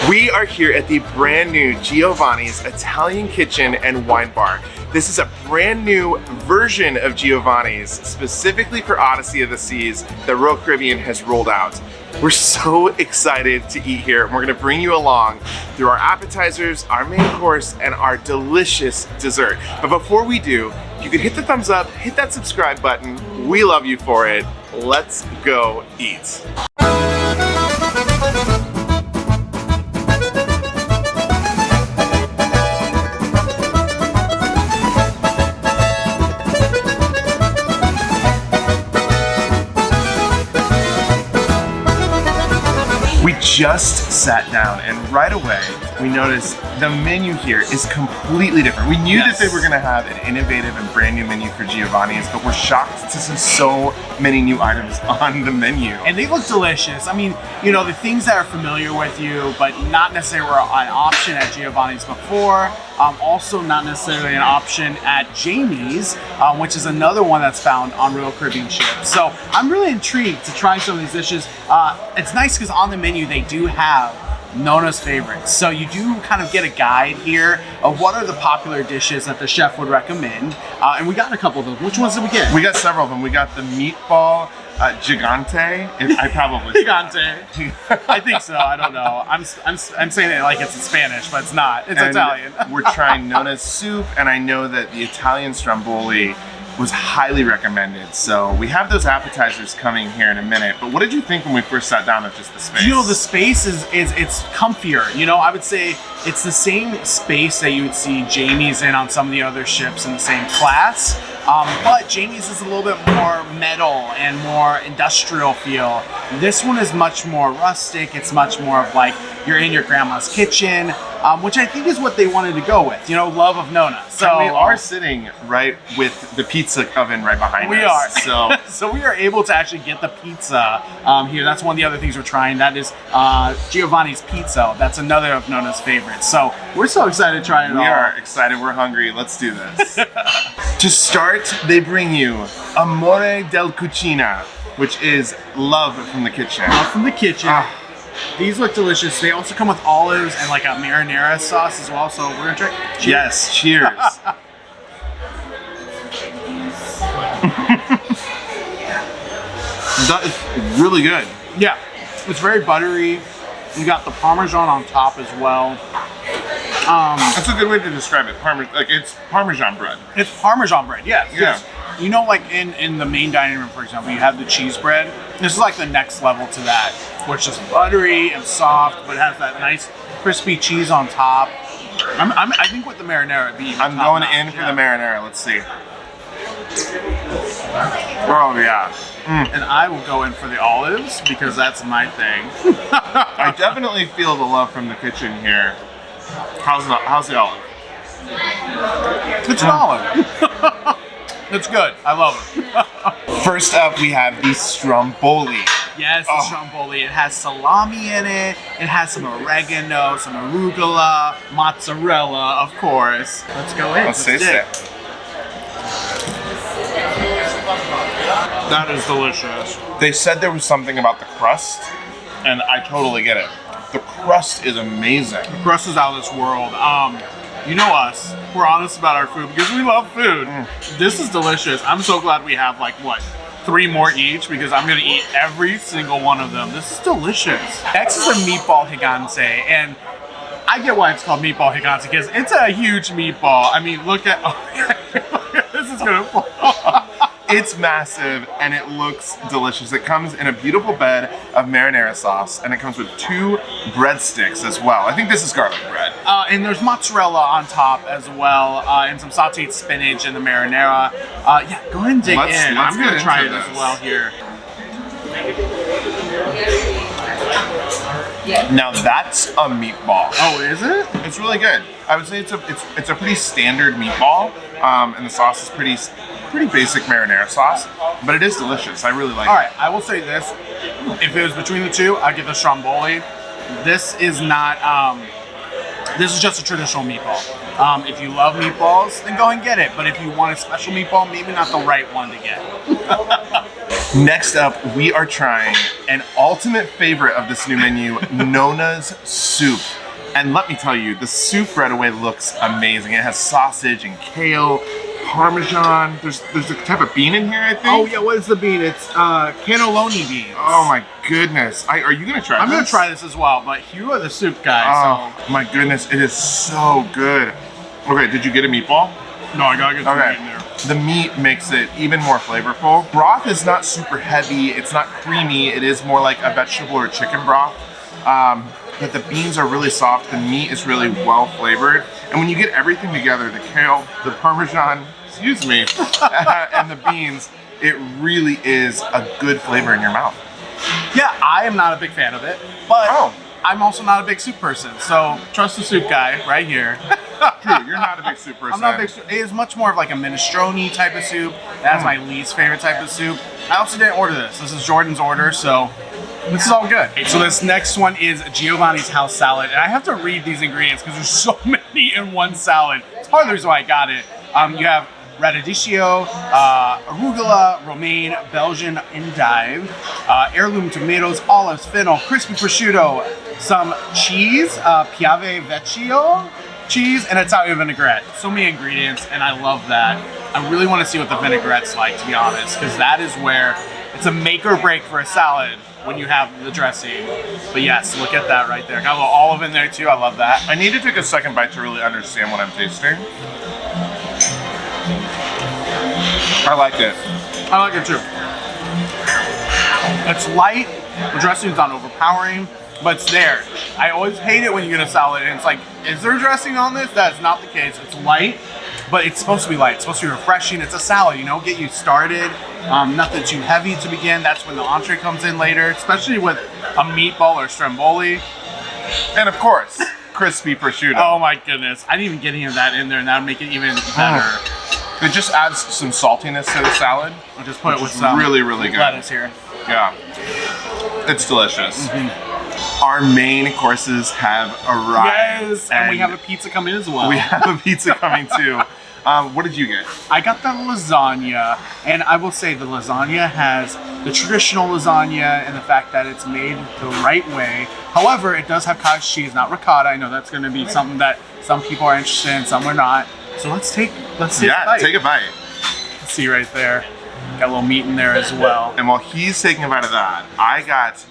We are here at the brand new Giovanni's Italian Kitchen and Wine Bar. This is a brand new version of Giovanni's, specifically for Odyssey of the Seas, that Royal Caribbean has rolled out. We're so excited to eat here, and we're gonna bring you along through our appetizers, our main course, and our delicious dessert. But before we do, you could hit the thumbs up, hit that subscribe button. We love you for it. Let's go eat. We just sat down and right away we noticed the menu here is completely different. We knew that they were gonna have an innovative and brand new menu for Giovanni's, but we're shocked to see so many new items on the menu. And they look delicious. I mean, you know, the things that are familiar with you, but not necessarily were an option at Giovanni's before. Also not necessarily an option at Jamie's, which is another one that's found on Royal Caribbean ships. So I'm really intrigued to try some of these dishes. It's nice because on the menu they do have Nona's favorites. So you do kind of get a guide here of what are the popular dishes that the chef would recommend. And we got a couple of them. Which ones did we get? We got several of them. We got the meatball gigante. I probably gigante. I think so. I don't know. I'm saying it like it's in Spanish, but it's not. It's Italian. We're trying Nona's soup, and I know that the Italian stromboli was highly recommended. So we have those appetizers coming here in a minute. But what did you think when we first sat down at just the space? You know, the space is it's comfier. You know, I would say it's the same space that you would see Jamie's in on some of the other ships in the same class. But Jamie's is a little bit more metal and more industrial feel. This one is much more rustic. It's much more of like you're in your grandma's kitchen, which I think is what they wanted to go with. You know, love of Nona. So and we are sitting right with the pizza oven right behind us. We are. So so we are able to actually get the pizza here. That's one of the other things we're trying. That is Giovanni's Pizza. That's another of Nona's favorites. So we're so excited to try it all. We are excited. We're hungry. Let's do this. To start, they bring you Amore del Cucina, which is love from the kitchen. Love from the kitchen. These look delicious. They also come with olives and like a marinara sauce as well. So we're gonna try. Cheers. Yes, cheers. That is really good. Yeah, it's very buttery. You got the Parmesan on top as well. That's a good way to describe it. It's Parmesan bread. It's Parmesan bread, yes. Yeah. Yes. You know, like in the main dining room, for example, you have the cheese bread. This is like the next level to that, which is buttery and soft, but has that nice crispy cheese on top. I think with the marinara, I'm going in for the marinara. Let's see. Oh yeah. And I will go in for the olives because that's my thing. I definitely feel the love from the kitchen here. How's the olive? It's an olive. It's good. I love it. First up, we have the stromboli. Yes, the stromboli. It has salami in it. It has some oregano, some arugula, mozzarella, of course. Let's go in. Let's taste it. That is delicious. They said there was something about the crust, and I totally get it. The crust is amazing. The crust is out of this world. You know us. We're honest about our food because we love food. This is delicious. I'm so glad we have like, what, 3 more each because I'm gonna eat every single one of them. This is delicious. Next is a meatball gigante, and I get why it's called meatball gigante because it's a huge meatball. I mean, look at, this is gonna fall. It's massive and it looks delicious. It comes in a beautiful bed of marinara sauce and it comes with 2 breadsticks as well. I think this is garlic bread. And there's mozzarella on top as well, and some sauteed spinach in the marinara. Yeah, go ahead and dig in. I'm gonna try it as well here. Now that's a meatball. Oh, is it? It's really good. I would say it's a pretty standard meatball, and the sauce is pretty basic marinara sauce, but it is delicious. I really like it. All right, I will say this: if it was between the two, I'd get the stromboli. This is not. This is just a traditional meatball. If you love meatballs, then go and get it. But if you want a special meatball, maybe not the right one to get. Next up, we are trying an ultimate favorite of this new menu, Nona's soup. And let me tell you, the soup right away looks amazing. It has sausage and kale, Parmesan. There's a type of bean in here, I think. Oh yeah, what is the bean? It's cannelloni beans. Oh my goodness. Are you gonna try this? I'm gonna try this as well, but you are the soup guy, Oh my goodness, it is so good. Okay, did you get a meatball? No, I gotta get some meat in there. The meat makes it even more flavorful. Broth is not super heavy, it's not creamy, it is more like a vegetable or chicken broth. But the beans are really soft, the meat is really well flavored. And when you get everything together, the kale, the Parmesan, excuse me, and the beans, it really is a good flavor in your mouth. Yeah, I am not a big fan of it, but I'm also not a big soup person, so trust the soup guy right here. True, you're not a big soup person. I'm not a big soup. It is much more of like a minestrone type of soup. That's my least favorite type of soup. I also didn't order this. This is Jordan's order, so this is all good. So this next one is Giovanni's house salad, and I have to read these ingredients because there's so many in one salad. It's part of the reason why I got it. You have radicchio, arugula, romaine, Belgian endive, heirloom tomatoes, olives, fennel, crispy prosciutto, some cheese, piave vecchio cheese, and Italian vinaigrette. So many ingredients, and I love that. I really want to see what the vinaigrette's like, to be honest, because that is where it's a make or break for a salad when you have the dressing. But yes, look at that right there. Got a little olive in there too. I love that. I need to take a second bite to really understand what I'm tasting. I like it. I like it too. It's light, the dressing's not overpowering, but it's there. I always hate it when you get a salad and it's like, is there dressing on this? That's not the case. It's light, but it's supposed to be light. It's supposed to be refreshing. It's a salad, you know, get you started. Nothing too heavy to begin. That's when the entree comes in later, especially with a meatball or stromboli. And of course, crispy prosciutto. Oh my goodness. I didn't even get any of that in there, and that would make it even better. It just adds some saltiness to the salad. I'll just put it with some really good lettuce here. Yeah, it's delicious. Our main courses have arrived. Yes, and we have a pizza coming as well. We have a pizza coming too. What did you get? I got the lasagna, and I will say the lasagna has the traditional lasagna and the fact that it's made the right way. However, it does have cottage cheese, not ricotta. I know that's going to be something that some people are interested in, some are not. So let's take a bite. Take a bite. See right there, got a little meat in there as well. And while he's taking a bite of that, I got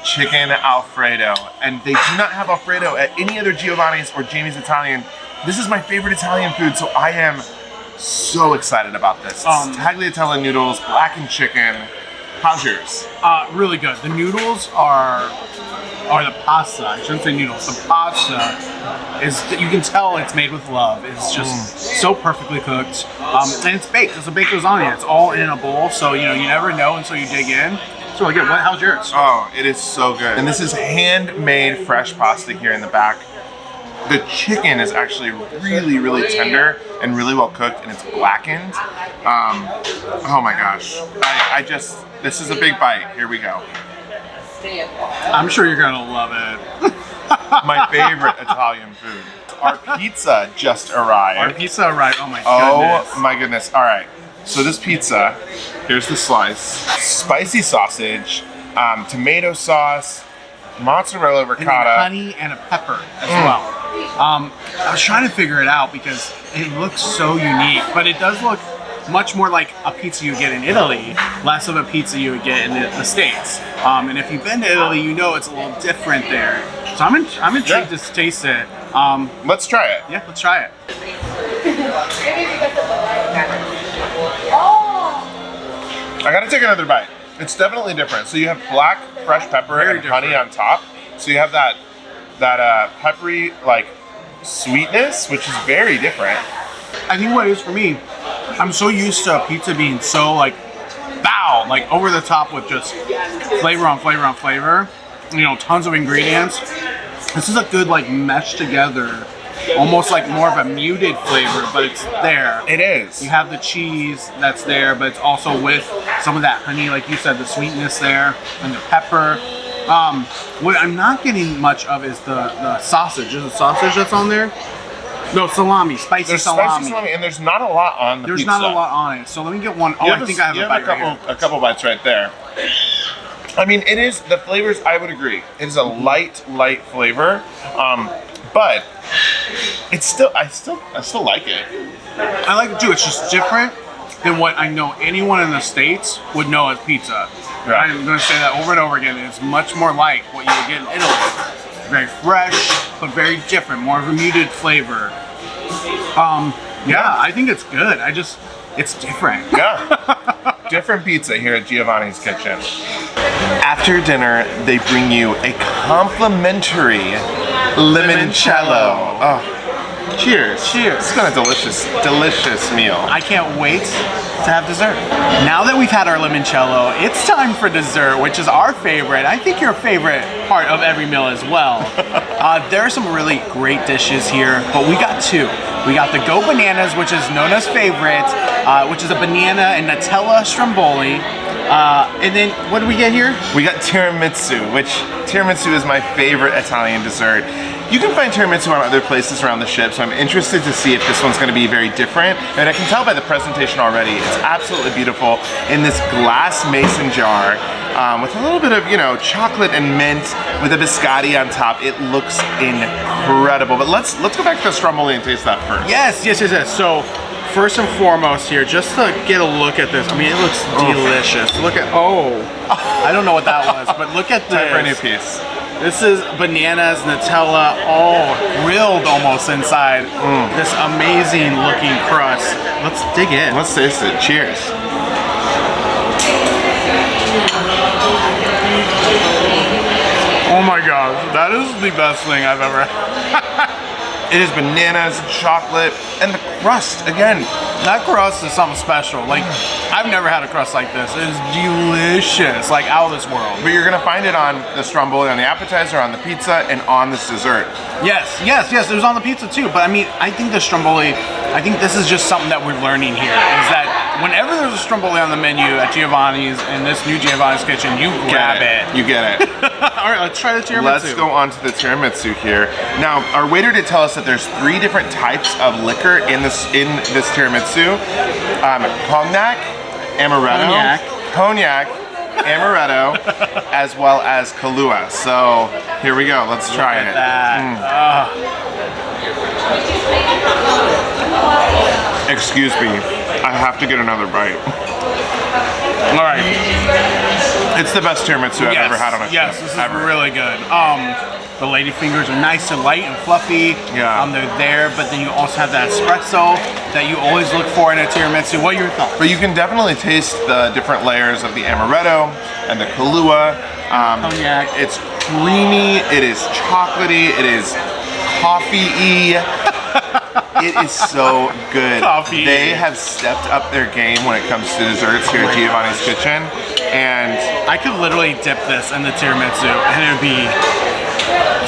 chicken Alfredo, and they do not have Alfredo at any other Giovanni's or Jamie's Italian. This is my favorite Italian food, so I am so excited about this. It's tagliatelle noodles, blackened chicken. How's yours? Really good. The noodles are the pasta. I shouldn't say noodles. The pasta is, you can tell it's made with love. It's just so perfectly cooked. And it's baked. It's a baked lasagna. It's all in a bowl, so you never know until you dig in. It's really good. How's yours? Oh, it is so good. And this is handmade fresh pasta here in the back. The chicken is actually really tender and really well cooked, and it's blackened. Oh my gosh. This is a big bite. Here we go. I'm sure you're gonna love it. My favorite Italian food. Our pizza just arrived. Our pizza arrived. Oh my goodness. Oh my goodness. All right. So this pizza, here's the slice. Spicy sausage, tomato sauce, mozzarella, ricotta. And honey and a pepper as well. I was trying to figure it out because it looks so unique, but it does look much more like a pizza you get in Italy, less of a pizza you would get in the States. And if you've been to Italy, you know it's a little different there. So I'm intrigued to taste it. Let's try it. Yeah, let's try it. I gotta take another bite. It's definitely different. So you have black fresh pepper and honey on top. So you have that peppery like sweetness, which is very different. I think what it is for me, I'm so used to pizza being so like over the top with just flavor on flavor on flavor. Tons of ingredients. This is a good like mesh together, almost like more of a muted flavor, but it's there. It is. You have the cheese that's there, but it's also with some of that honey, like you said, the sweetness there, and the pepper. What I'm not getting much of is the sausage. Is it sausage that's on there? No, salami, spicy There's salami. spicy salami, and there's not a lot on the There's pizza. not a lot on it. So let me get one. Oh, I think I have a bite right here. A couple bites right there. I mean, it is, the flavors, I would agree. It is a light flavor, but it's still, I still like it. I like it too. It's just different than what I know anyone in the States would know as pizza. Right. I'm going to say that over and over again. It's much more like what you would get in Italy. Very fresh, but very different. More of a muted flavor. Yeah, I think it's good. It's different. Yeah. Different pizza here at Giovanni's Kitchen. After dinner, they bring you a complimentary limoncello. Oh. Cheers. Cheers. It's been a delicious meal. I can't wait to have dessert. Now that we've had our limoncello, it's time for dessert, which is our favorite. I think your favorite part of every meal as well. There are some really great dishes here, but we got two. We got the Go Bananas, which is Nona's favorite, which is a banana and Nutella stromboli. And then what do we get here? We got tiramisu, which tiramisu is my favorite Italian dessert. You can find tiramisu on other places around the ship, so I'm interested to see if this one's going to be very different. And I can tell by the presentation already, it's absolutely beautiful in this glass mason jar with a little bit of, chocolate and mint with a biscotti on top. It looks incredible. But let's go back to the stromboli and taste that first. Yes. So first and foremost here, just to get a look at this, I mean, it looks delicious. Look at, I don't know what that was, but look at this. Time for a new piece. This is bananas, Nutella, all grilled almost inside this amazing looking crust. Let's dig in. Let's taste it. Cheers. Oh my gosh, that is the best thing I've ever had. It is bananas, chocolate, and the crust, again. That crust is something special. Like, I've never had a crust like this. It is delicious, like out of this world. But you're gonna find it on the stromboli, on the appetizer, on the pizza, and on this dessert. Yes. It was on the pizza too. But I mean, I think the stromboli, I think this is just something that we're learning here, is that whenever there's a stromboli on the menu at Giovanni's, in this new Giovanni's Kitchen, you grab it. You get it. All right, let's try the tiramisu. Let's go on to the tiramisu here. Now, our waiter did tell us that there's 3 different types of liquor in this tiramisu. Cognac, amaretto, cognac, amaretto, as well as Kahlua. So here we go. Let's try it. Excuse me. I have to get another bite. All right. It's the best tiramisu I've ever had on a ship. Yes, this is really good. The lady fingers are nice and light and fluffy. Yeah. They're there, but then you also have that espresso that you always look for in a tiramisu. What are your thoughts? But you can definitely taste the different layers of the amaretto and the Kahlua. Cognac. It's creamy, it is chocolatey, it is coffee-y. It is so good. Coffee. They have stepped up their game when it comes to desserts here at Giovanni's Kitchen. And I could literally dip this in the tiramisu and it would be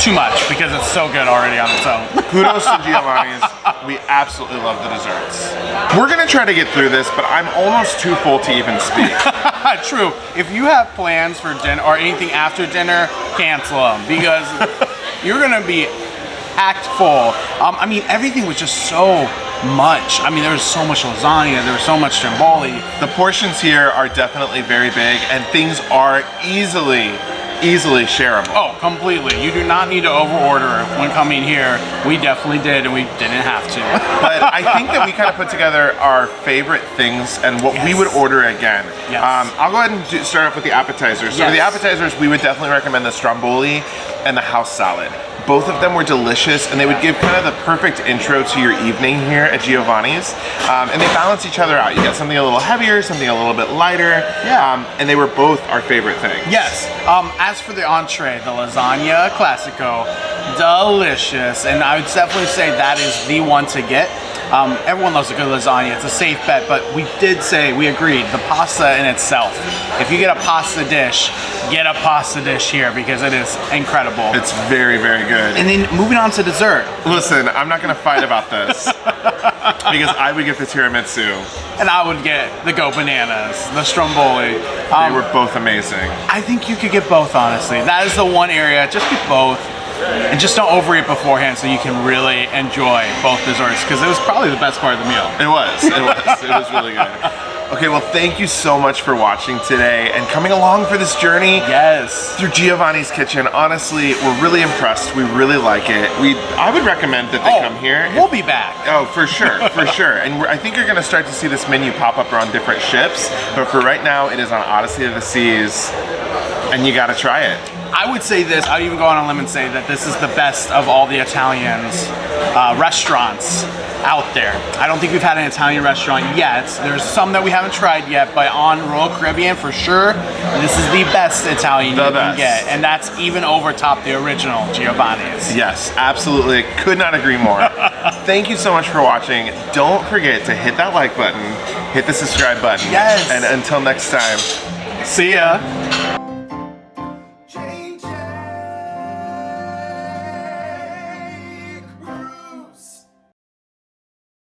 too much because it's so good already on its own. kudos to Giovanni's. We absolutely love the desserts. We're gonna try to get through this, but I'm almost too full to even speak. True. If you have plans for dinner or anything after dinner, cancel them because you're gonna be packed full. I mean, everything was just so much. I mean, there was so much lasagna, there was so much stromboli. The portions here are definitely very big, and things are easily shareable. Oh, completely. You do not need to overorder when coming here. We definitely did, and we didn't have to. But I think that we kind of put together our favorite things and what we would order again. Yes. I'll go ahead and start off with the appetizers. So for the appetizers, we would definitely recommend the stromboli and the house salad. Both of them were delicious, and they would give kind of the perfect intro to your evening here at Giovanni's. And they balance each other out. You got something a little heavier, something a little bit lighter. Yeah. And they were both our favorite things. Yes. As for the entree, the lasagna classico, delicious. And I would definitely say that is the one to get. Everyone loves a good lasagna. It's a safe bet, but we agreed, the pasta in itself. If you get a pasta dish, get a pasta dish here because it is incredible. It's very, very good. And then moving on to dessert. Listen, I'm not gonna fight about this because I would get the tiramisu. And I would get the Go Bananas, the stromboli. They were both amazing. I think you could get both, honestly. That is the one area, just get both. And just don't overeat beforehand so you can really enjoy both desserts, because it was probably the best part of the meal. It was really good. Okay, well, thank you so much for watching today and coming along for this journey. Yes. Through Giovanni's Kitchen. Honestly, we're really impressed. We really like it. I would recommend that they come here. We'll be back. Oh, for sure, for sure. And I think you're gonna start to see this menu pop up around different ships. But for right now, it is on Odyssey of the Seas, and you gotta try it. I would say this, I'd even go on a limb and say that this is the best of all the Italians restaurants out there. I don't think we've had an Italian restaurant yet. There's some that we haven't tried yet, but on Royal Caribbean for sure, this is the best Italian you can get. And that's even over top the original Giovanni's. Yes, absolutely. Could not agree more. Thank you so much for watching. Don't forget to hit that like button, hit the subscribe button. Yes. And until next time, see ya.